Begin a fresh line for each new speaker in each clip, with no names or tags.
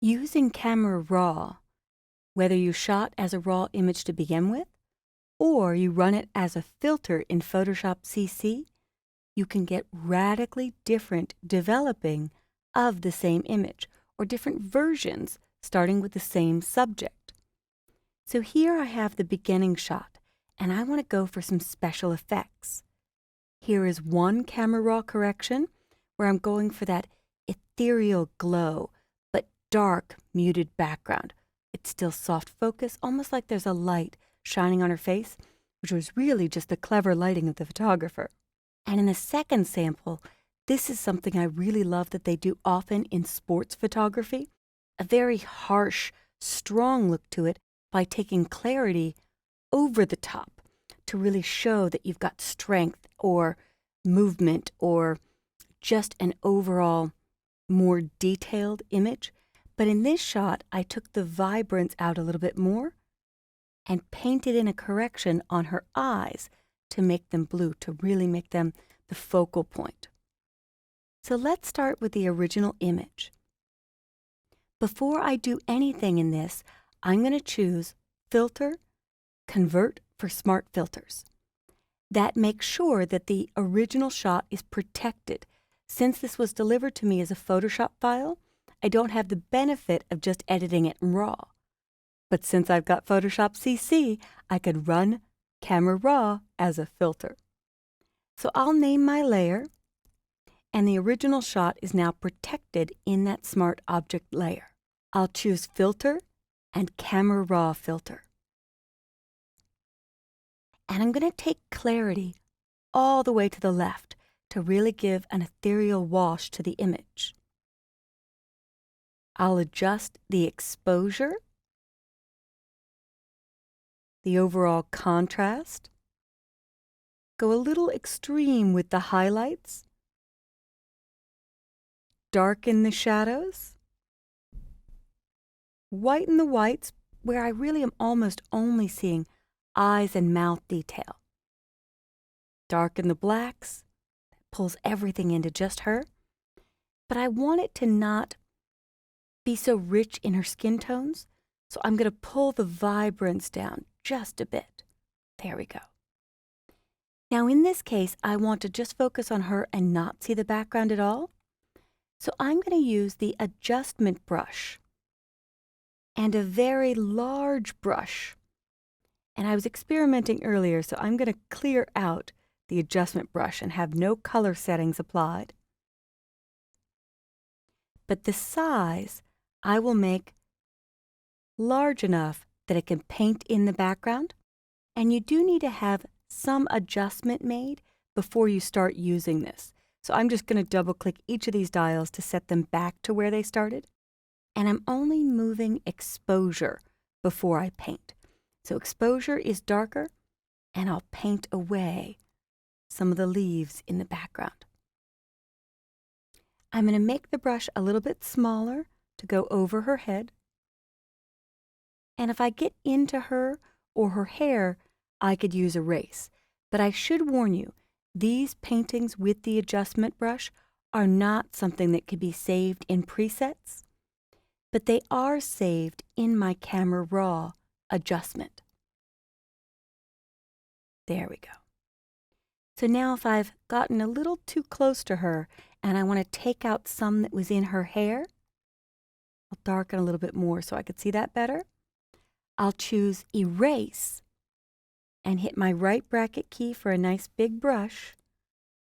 Using Camera Raw, whether you shot as a raw image to begin with, or you run it as a filter in Photoshop CC, you can get radically different developing of the same image, or different versions starting with the same subject. So here I have the beginning shot, and I want to go for some special effects. Here is one Camera Raw correction where I'm going for that ethereal glow, but dark, muted background. It's still soft focus, almost like there's a light shining on her face, which was really just the clever lighting of the photographer. And in the second sample, this is something I really love that they do often in sports photography, a very harsh, strong look to it by taking clarity over the top to really show that you've got strength or movement or just an overall more detailed image. But in this shot, I took the vibrance out a little bit more and painted in a correction on her eyes to make them blue, to really make them the focal point. So let's start with the original image. Before I do anything in this, I'm going to choose Filter, Convert for Smart Filters. That makes sure that the original shot is protected. Since this was delivered to me as a Photoshop file, I don't have the benefit of just editing it in RAW. But since I've got Photoshop CC, I could run Camera Raw as a filter. So I'll name my layer, and the original shot is now protected in that Smart Object layer. I'll choose Filter and Camera Raw Filter. And I'm going to take clarity all the way to the left to really give an ethereal wash to the image. I'll adjust the exposure, the overall contrast, go a little extreme with the highlights, darken the shadows, whiten the whites where I really am almost only seeing eyes and mouth detail. Darken the blacks, pulls everything into just her, but I want it to not be so rich in her skin tones, so I'm going to pull the vibrance down just a bit. There we go. Now in this case, I want to just focus on her and not see the background at all. So I'm going to use the adjustment brush and a very large brush. And I was experimenting earlier, so I'm going to clear out the adjustment brush and have no color settings applied. But the size I will make large enough that it can paint in the background. And you do need to have some adjustment made before you start using this. So I'm just going to double click each of these dials to set them back to where they started. And I'm only moving exposure before I paint. So exposure is darker, and I'll paint away some of the leaves in the background. I'm going to make the brush a little bit smaller to go over her head. And if I get into her or her hair, I could use erase. But I should warn you, these paintings with the adjustment brush are not something that could be saved in presets, but they are saved in my Camera Raw adjustment. There we go. So now if I've gotten a little too close to her and I want to take out some that was in her hair, I'll darken a little bit more so I could see that better. I'll choose Erase and hit my right bracket key for a nice big brush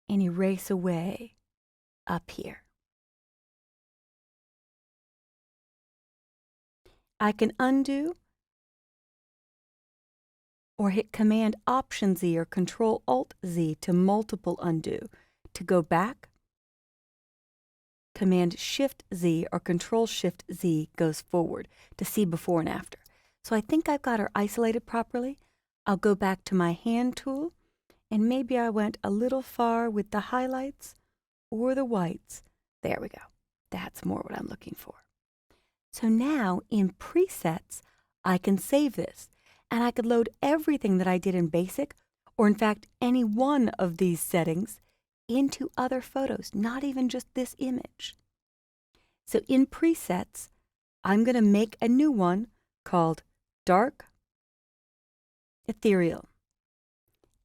and erase away up here. I can undo or hit Command Option Z or Control Alt Z to multiple undo. To go back, Command Shift Z or Control Shift Z goes forward to see before and after. So I think I've got her isolated properly. I'll go back to my hand tool, and maybe I went a little far with the highlights or the whites. There we go. That's more what I'm looking for. So now in presets, I can save this, and I could load everything that I did in Basic, or in fact any one of these settings, into other photos, not even just this image. So in presets, I'm going to make a new one called Dark Ethereal,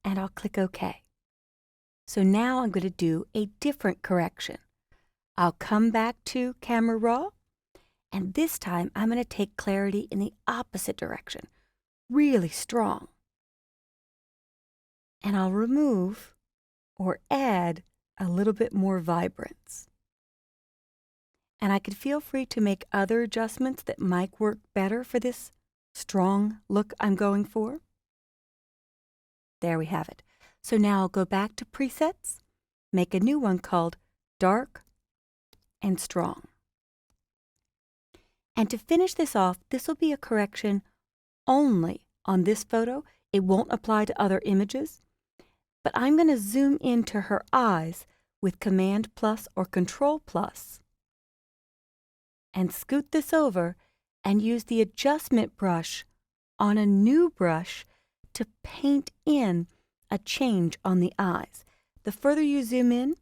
and I'll click OK. So now I'm going to do a different correction. I'll come back to Camera Raw, and this time I'm going to take clarity in the opposite direction, really strong. And I'll remove or add a little bit more vibrance. And I could feel free to make other adjustments that might work better for this strong look I'm going for. There we have it. So now I'll go back to presets, make a new one called Dark and Strong. And to finish this off, this will be a correction only on this photo. It won't apply to other images. But I'm going to zoom into her eyes with Command plus or Control plus and scoot this over and use the adjustment brush on a new brush to paint in a change on the eyes. The further you zoom in,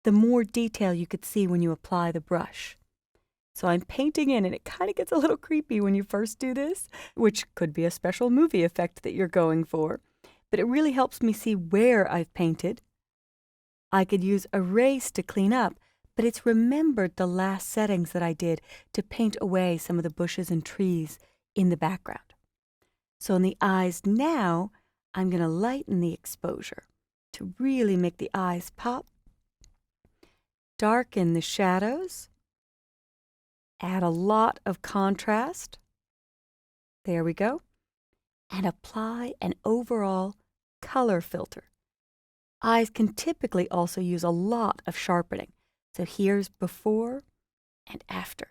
the more detail you could see when you apply the brush. So I'm painting in, and it kind of gets a little creepy when you first do this, which could be a special movie effect that you're going for. But it really helps me see where I've painted. I could use Erase to clean up, but it's remembered the last settings that I did to paint away some of the bushes and trees in the background. So in the eyes now, I'm going to lighten the exposure to really make the eyes pop. Darken the shadows. Add a lot of contrast. There we go. And apply an overall color filter. Eyes can typically also use a lot of sharpening. So here's before and after.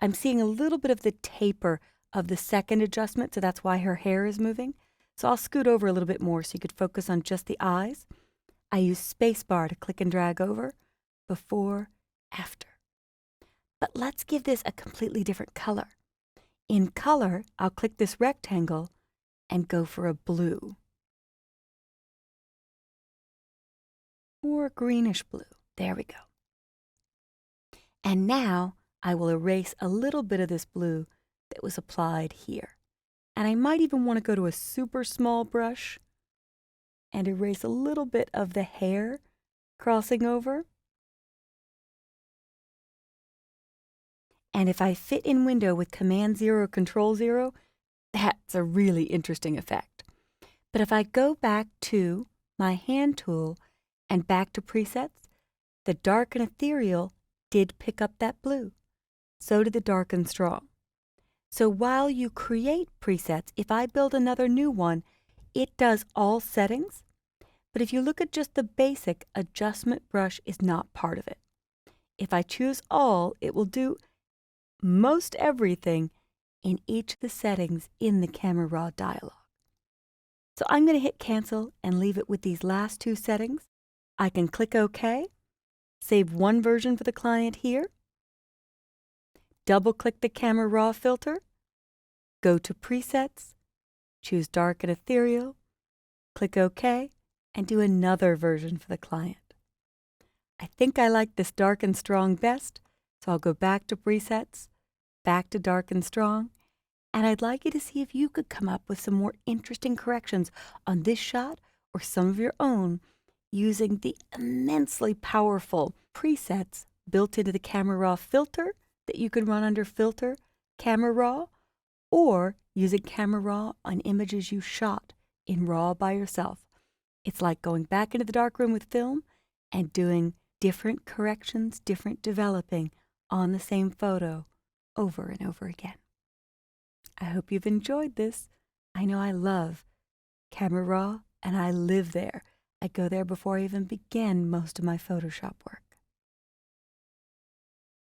I'm seeing a little bit of the taper of the second adjustment, so that's why her hair is moving. So I'll scoot over a little bit more so you could focus on just the eyes. I use spacebar to click and drag over, before, after. But let's give this a completely different color. In color, I'll click this rectangle and go for a blue. Or a greenish blue. There we go. And now I will erase a little bit of this blue that was applied here. And I might even want to go to a super small brush and erase a little bit of the hair crossing over. And if I fit in window with Command 0, Control 0, that's a really interesting effect. But if I go back to my hand tool and back to presets, the dark and ethereal did pick up that blue. So did the dark and strong. So while you create presets, if I build another new one, it does all settings. But if you look at just the basic, adjustment brush is not part of it. If I choose all, it will do most everything in each of the settings in the Camera Raw dialog. So I'm going to hit cancel and leave it with these last two settings. I can click OK, save one version for the client here, double-click the Camera Raw filter, go to Presets, choose Dark and Ethereal, click OK, and do another version for the client. I think I like this Dark and Strong best, so I'll go back to Presets, back to Dark and Strong, and I'd like you to see if you could come up with some more interesting corrections on this shot or some of your own using the immensely powerful presets built into the Camera Raw filter that you can run under Filter, Camera Raw, or using Camera Raw on images you shot in RAW by yourself. It's like going back into the darkroom with film and doing different corrections, different developing on the same photo over and over again. I hope you've enjoyed this. I know I love Camera Raw and I live there. I go there before I even begin most of my Photoshop work.